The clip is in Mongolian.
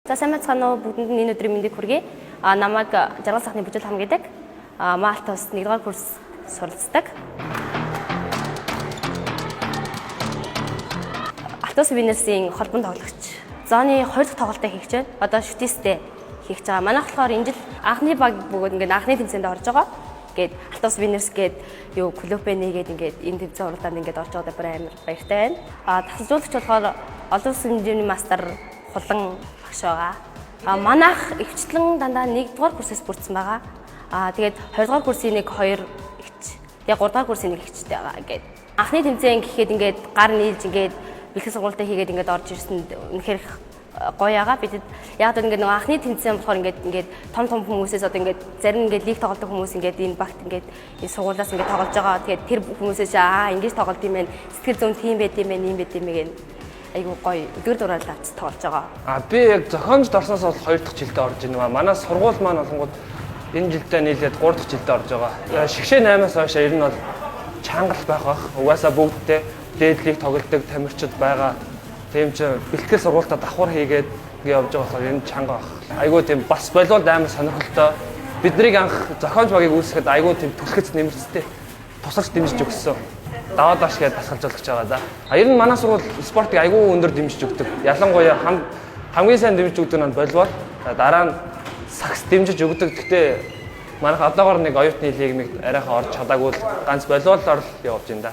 За сайн мэцгаанаа бүгдэнд нь энэ өдрийн мэндийг хүргэе. Намайг Жаргал сайхны бүжил хам гэдэг. Малтус 1-р курс суралцдаг. Алтус Винерсийн холбон тоглогч. Зооны 2 дахь тоглолтоо хийж байна. Одоо шүтээстэй хийж байгаа. Манайх болохоор энэ жил анхны баг бөгөөд ингээд анхны тэмцээнд орж байгаа. Ингээд Алтус Винерс гээд клуб нэгээд ингээд энэ тэмцээн уралдаанд ингээд орж байгаадаа бүр амар баяртай байна. Тасалжуулагч болохоор олон улсын хэмжээний мастер хулан багш байгаа. Манайх өвчлэн дандаа 1-р курсээс бүрдсэн байгаа. Тэгээд 2-р курсын 1-2 ихч. Тэгээд 3-р курсын 1 ихчтэй байгаа гэдэг. Анхны тэмцээн гэхэд ингээд гар нийлж ингээд бэлтгэл сургалтаа хийгээд ингээд орж ирсэн үнэхээр гоё байгаа. Бид яг ингээд нөгөө анхны тэмцээн болохоор ингээд том хүмүүсээс одоо ингээд зарим ингээд лиг тоглодог хүмүүс ингээд энэ багт ингээд энэ сургуулиас ингээд тоглож байгаа. Тэгээд тэр хүмүүсээс ингэж тоглолт юм байна. Сэтгэл зүйн тим байд юм байна, юм байд юм гэн. Айгуу гоё өдөр дураар авч тоглож байгаа. Би яг зохиомжд орсноос бол 2 дахь жилдээ орж ийн. Манай сургууль маань болонгууд энэ жилдээ нийлээд 3 дахь жилдээ орж байгаа. Шигшээ 8-аас хойш ер нь бол чангал байх бах. Угаасаа бүгдтэй дээдлийг тоглодог тамирчид байгаа. Тийм ч бэлтгэл сургуультаа давхар хийгээд явж байгаа болохоор энэ чанга бах. Айгуу тийм бас болоод амар сонирхолтой. Биднийг анх зохиомж багийг үүсгэхэд айгуу тийм түлхэц нэмэрцтэй тусалж дэмжиж өгсөн. Даваад баш гээд тасгалжуулагч байгаа да. Ер нь манай сургууль спортыг айгүй өндөр дэмжиж өгдөг. Ялангуяа хамгийн сайн дэмжиж өгдөг нь волейбол. Дараа нь сакс дэмжиж өгдөг. Гэхдээ манайх одоогоор нэг оюутны лиг арайхан орж чадаагүй ганц волейболоор л явж байна да.